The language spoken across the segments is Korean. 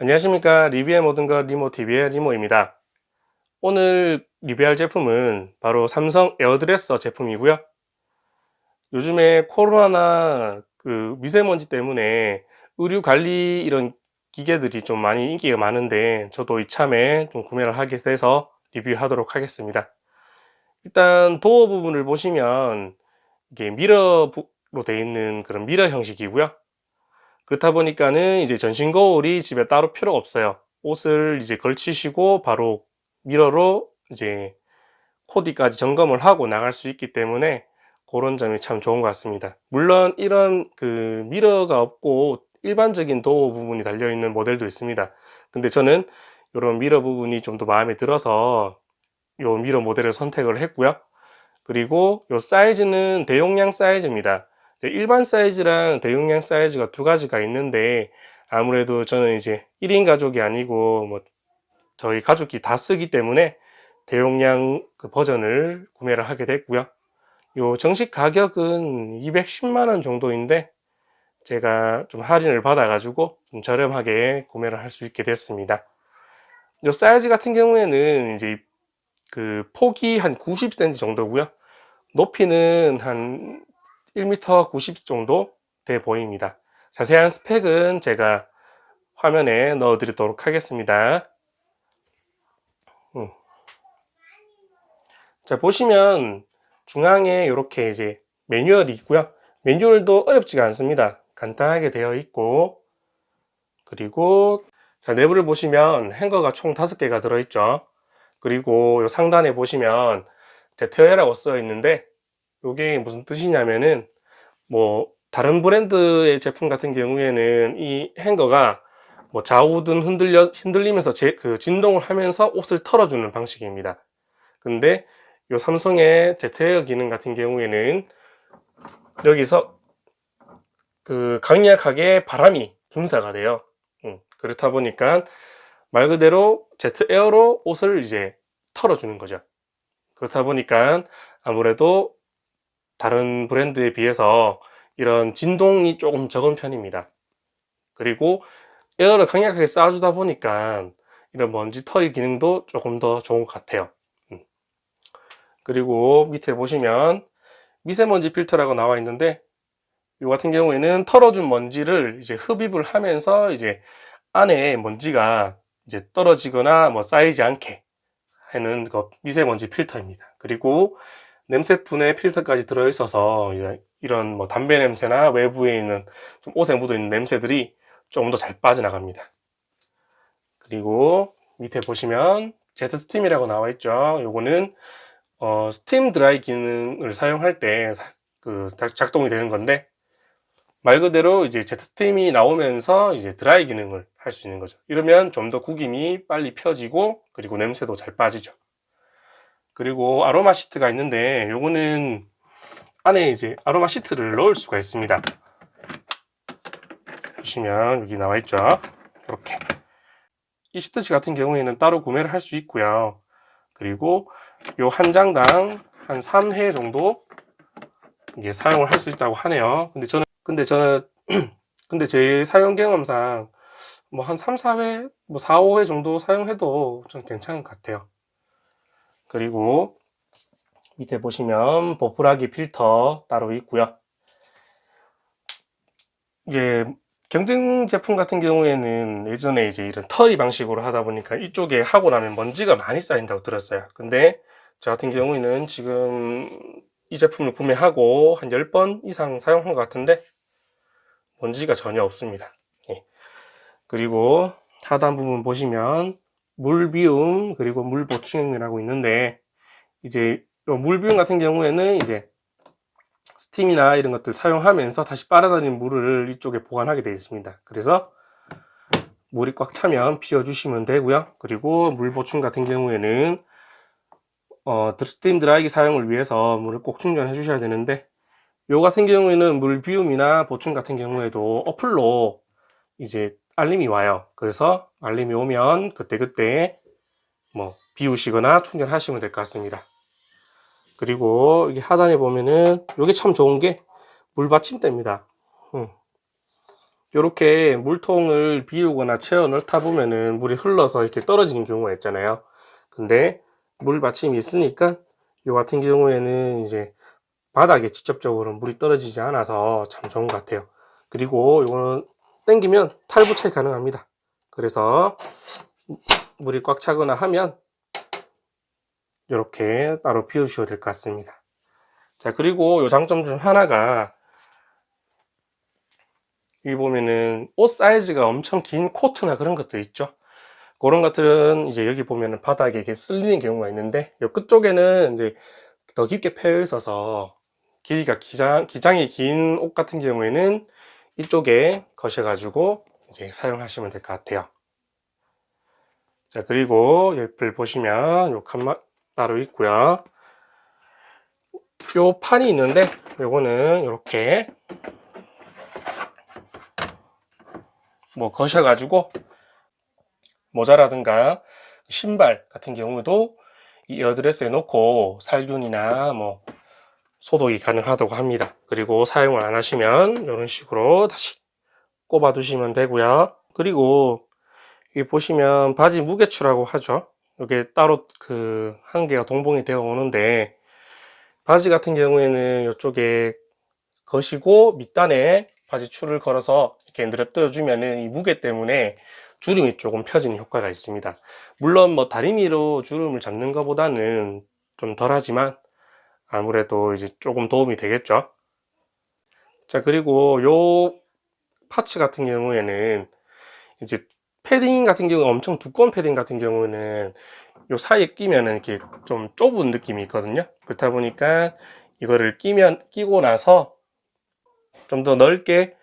안녕하십니까. 리뷰의 모든 것 리모TV의 리모입니다. 오늘 리뷰할 제품은 바로 삼성 에어드레서 제품이고요. 요즘에 코로나나 미세먼지 때문에 의류 관리 이런 기계들이 좀 많이 인기가 많은데 저도 이참에 좀 구매를 하게 돼서 리뷰하도록 하겠습니다. 일단 도어 부분을 보시면 이게 미러로 되어 있는 그런 미러 형식이고요. 그렇다 보니까는 이제 전신 거울이 집에 따로 필요가 없어요. 옷을 이제 걸치시고 바로 미러로 이제 코디까지 점검을 하고 나갈 수 있기 때문에 그런 점이 참 좋은 것 같습니다. 물론 이런 미러가 없고 일반적인 도어 부분이 달려 있는 모델도 있습니다. 근데 저는 이런 미러 부분이 좀 더 마음에 들어서 이 미러 모델을 선택을 했고요. 그리고 이 사이즈는 대용량 사이즈입니다. 일반 사이즈랑 대용량 사이즈가 두 가지가 있는데 아무래도 저는 이제 1인 가족이 아니고 뭐 저희 가족이 다 쓰기 때문에 대용량 버전을 구매를 하게 됐고요. 요 정식 가격은 210만 원 정도인데 제가 좀 할인을 받아 가지고 좀 저렴하게 구매를 할 수 있게 됐습니다. 요 사이즈 같은 경우에는 이제 폭이 한 90cm 정도고요. 높이는 한 1m 90 정도 돼 보입니다. 자세한 스펙은 제가 화면에 넣어 드리도록 하겠습니다. 자, 보시면 중앙에 이렇게 이제 매뉴얼이 있고요. 매뉴얼도 어렵지가 않습니다. 간단하게 되어 있고, 그리고 자, 내부를 보시면 행거가 총 5개가 들어있죠. 그리고 요 상단에 보시면 ZL이라고 써 있는데 이게 무슨 뜻이냐면은 뭐 다른 브랜드의 제품 같은 경우에는 이 행거가 뭐 좌우든 흔들리면서 진동을 하면서 옷을 털어주는 방식입니다. 근데 이 삼성의 ZL 기능 같은 경우에는 여기서 강력하게 바람이 분사가 돼요. 그렇다 보니까 말 그대로 제트에어로 옷을 이제 털어주는 거죠. 그렇다 보니까 아무래도 다른 브랜드에 비해서 이런 진동이 조금 적은 편입니다. 그리고 에어를 강력하게 쏴주다 보니까 이런 먼지 털이 기능도 조금 더 좋은 것 같아요. 그리고 밑에 보시면 미세먼지 필터라고 나와 있는데 이 같은 경우에는 털어준 먼지를 이제 흡입을 하면서 이제 안에 먼지가 이제 떨어지거나 뭐 쌓이지 않게 하는 미세먼지 필터입니다. 그리고 냄새분해 필터까지 들어있어서 이런 뭐 담배 냄새나 외부에 있는 좀 옷에 묻어 있는 냄새들이 조금 더 잘 빠져나갑니다. 그리고 밑에 보시면 제트 스팀이라고 나와 있죠. 요거는 스팀 드라이 기능을 사용할 때 작동이 되는 건데 말 그대로 이제 제트 스팀이 나오면서 이제 드라이 기능을 할 수 있는 거죠. 이러면 좀 더 구김이 빨리 펴지고 그리고 냄새도 잘 빠지죠. 그리고 아로마 시트가 있는데 요거는 안에 이제 아로마 시트를 넣을 수가 있습니다. 보시면 여기 나와 있죠. 이렇게 이 시트지 같은 경우에는 따로 구매를 할 수 있고요. 그리고 요 한 장당 한 3회 정도 이게 사용을 할 수 있다고 하네요. 근데 제 사용 경험상 뭐 한 3, 4회, 뭐 4, 5회 정도 사용해도 좀 괜찮은 것 같아요. 그리고 밑에 보시면 보풀하기 필터 따로 있고요. 이게 경쟁 제품 같은 경우에는 예전에 이제 이런 털이 방식으로 하다 보니까 이쪽에 하고 나면 먼지가 많이 쌓인다고 들었어요. 근데 저 같은 경우에는 지금 이 제품을 구매하고 한 10번 이상 사용한 것 같은데 먼지가 전혀 없습니다. 예. 그리고 하단 부분 보시면 물 비움 그리고 물 보충이라고 있는데 이제 물 비움 같은 경우에는 이제 스팀이나 이런 것들 사용하면서 다시 빨아들인 물을 이쪽에 보관하게 되어 있습니다. 그래서 물이 꽉 차면 비워주시면 되고요. 그리고 물 보충 같은 경우에는 스팀 드라이기 사용을 위해서 물을 꼭 충전해 주셔야 되는데 요 같은 경우에는 물 비움이나 보충 같은 경우에도 어플로 이제 알림이 와요. 그래서 알림이 오면 그때그때 뭐 비우시거나 충전하시면 될 것 같습니다. 그리고 여기 하단에 보면은 이게 참 좋은 게 물 받침대입니다. 이렇게 물통을 비우거나 채워 넣다 보면은 물이 흘러서 이렇게 떨어지는 경우가 있잖아요. 근데 물 받침이 있으니까 이 같은 경우에는 이제 바닥에 직접적으로 물이 떨어지지 않아서 참 좋은 것 같아요. 그리고 이거는 당기면 탈부착이 가능합니다. 그래서 물이 꽉 차거나 하면 이렇게 따로 비워주셔도 될 것 같습니다. 자, 그리고 이 장점 중 하나가 여기 보면은 옷 사이즈가 엄청 긴 코트나 그런 것들 있죠. 그런 것들은 이제 여기 보면은 바닥에 이렇게 쓸리는 경우가 있는데 이 끝쪽에는 이제 더 깊게 패여 있어서 길이가 기장이 긴 옷 같은 경우에는 이쪽에 거셔가지고 이제 사용하시면 될 것 같아요. 자, 그리고 옆을 보시면 요 칸막 따로 있고요. 요 판이 있는데 요거는 이렇게 뭐 거셔가지고 모자라든가 신발 같은 경우도 이 에어드레스에 놓고 살균이나 뭐 소독이 가능하다고 합니다. 그리고 사용을 안 하시면 이런 식으로 다시 꼽아 두시면 되고요. 그리고 여기 보시면 바지 무게추라고 하죠. 이게 따로 그 한 개가 동봉이 되어 오는데 바지 같은 경우에는 이쪽에 거시고 밑단에 바지 추를 걸어서 이렇게 늘어뜨려 주면은 이 무게 때문에 주름이 조금 펴지는 효과가 있습니다. 물론 뭐 다리미로 주름을 잡는 것보다는 좀 덜하지만 아무래도 이제 조금 도움이 되겠죠. 자, 그리고 요 파츠 같은 경우에는 이제 패딩 같은 경우 엄청 두꺼운 패딩 같은 경우는 요 사이에 끼면은 이렇게 좀 좁은 느낌이 있거든요. 그렇다 보니까 이거를 끼고 나서 좀 더 넓게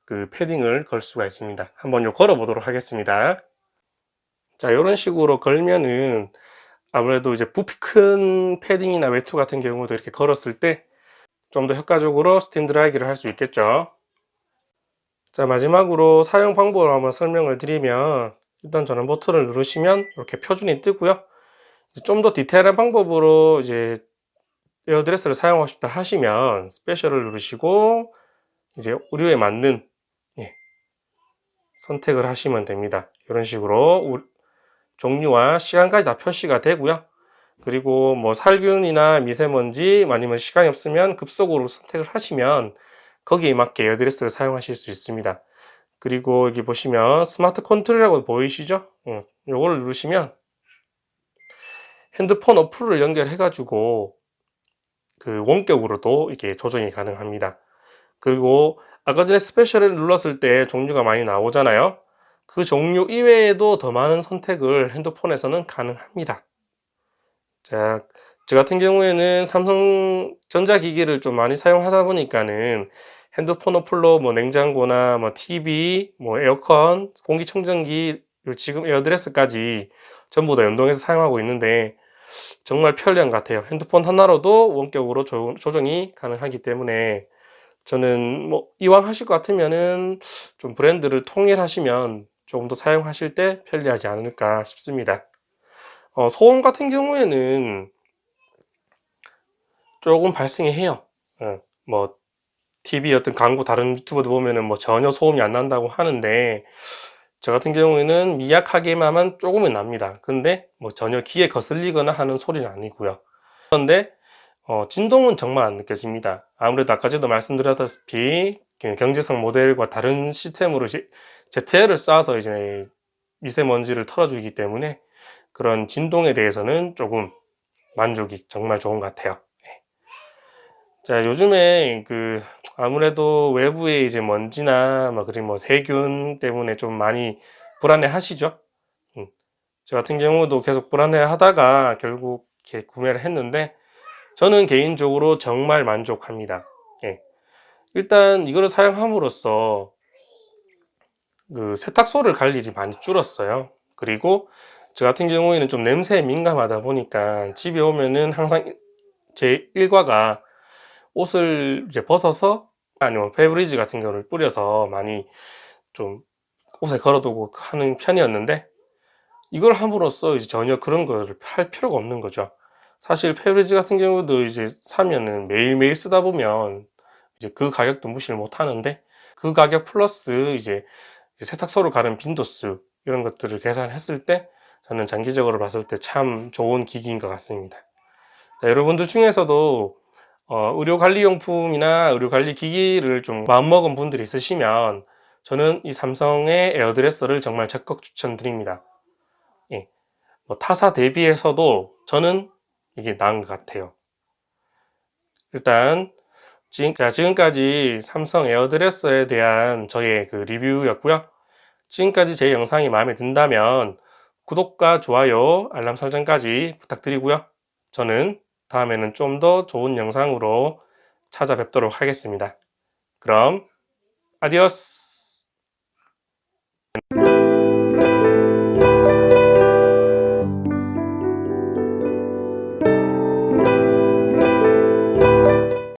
그 패딩을 걸 수가 있습니다. 한번 요 걸어 보도록 하겠습니다. 자, 이런 식으로 걸면은 아무래도 이제 부피 큰 패딩이나 외투 같은 경우도 이렇게 걸었을 때 좀 더 효과적으로 스팀 드라이기를 할 수 있겠죠. 자, 마지막으로 사용 방법을 한번 설명을 드리면 일단 전원 버튼을 누르시면 이렇게 표준이 뜨고요. 좀 더 디테일한 방법으로 이제 에어드레스를 사용하고 싶다 하시면 스페셜을 누르시고 이제 의류에 맞는 예, 선택을 하시면 됩니다. 이런 식으로 종류와 시간까지 다 표시가 되고요. 그리고 뭐 살균이나 미세먼지 아니면 시간이 없으면 급속으로 선택을 하시면 거기에 맞게 에어드레스를 사용하실 수 있습니다. 그리고 여기 보시면 스마트 컨트롤이라고 보이시죠? 요거를 누르시면 핸드폰 어플을 연결해 가지고 그 원격으로도 이렇게 조정이 가능합니다. 그리고 아까 전에 스페셜을 눌렀을 때 종류가 많이 나오잖아요. 그 종류 이외에도 더 많은 선택을 핸드폰에서는 가능합니다. 자, 저 같은 경우에는 삼성 전자기기를 좀 많이 사용하다 보니까는 핸드폰 어플로 뭐 냉장고나 뭐 TV, 뭐 에어컨, 공기청정기, 지금 에어드레스까지 전부 다 연동해서 사용하고 있는데 정말 편리한 것 같아요. 핸드폰 하나로도 원격으로 조정이 가능하기 때문에 저는 뭐 이왕 하실 것 같으면은 좀 브랜드를 통일하시면 조금 더 사용하실 때 편리하지 않을까 싶습니다. 소음 같은 경우에는 조금 발생이 해요. 뭐 TV 어떤 광고 다른 유튜버도 보면은 뭐 전혀 소음이 안 난다고 하는데 저 같은 경우에는 미약하게만 조금은 납니다. 근데 뭐 전혀 귀에 거슬리거나 하는 소리는 아니고요. 그런데 진동은 정말 안 느껴집니다. 아무래도 아까 전에도 말씀드렸다시피 그 경제성 모델과 다른 시스템으로 ZL을 쌓아서 이제 미세먼지를 털어주기 때문에 그런 진동에 대해서는 조금 만족이 정말 좋은 것 같아요. 자, 요즘에 그 아무래도 외부에 이제 먼지나 그리고 뭐 세균 때문에 좀 많이 불안해 하시죠? 음. 저 같은 경우도 계속 불안해 하다가 결국 이렇게 구매를 했는데 저는 개인적으로 정말 만족합니다. 예. 일단 이거를 사용함으로써 그 세탁소를 갈 일이 많이 줄었어요. 그리고 저 같은 경우에는 좀 냄새에 민감하다 보니까 집에 오면은 항상 제 일과가 옷을 이제 벗어서 아니면 페브리즈 같은 거를 뿌려서 많이 좀 옷에 걸어두고 하는 편이었는데 이걸 함으로써 이제 전혀 그런 거를 할 필요가 없는 거죠. 사실 페브리즈 같은 경우도 이제 사면은 매일매일 쓰다 보면 이제 그 가격도 무시를 못 하는데 그 가격 플러스 이제 세탁소로 가는 빈도수 이런 것들을 계산했을 때 저는 장기적으로 봤을 때 참 좋은 기기인 것 같습니다. 자, 여러분들 중에서도 의료관리용품이나 의료관리기기를 좀 마음먹은 분들이 있으시면 저는 이 삼성의 에어드레서를 정말 적극 추천드립니다. 예, 뭐 타사 대비해서도 저는 이게 나은 것 같아요. 일단 지금까지 삼성 에어드레서에 대한 저의 그 리뷰였고요. 지금까지 제 영상이 마음에 든다면 구독과 좋아요, 알람 설정까지 부탁드리고요. 저는 다음에는 좀 더 좋은 영상으로 찾아뵙도록 하겠습니다. 그럼 아디오스!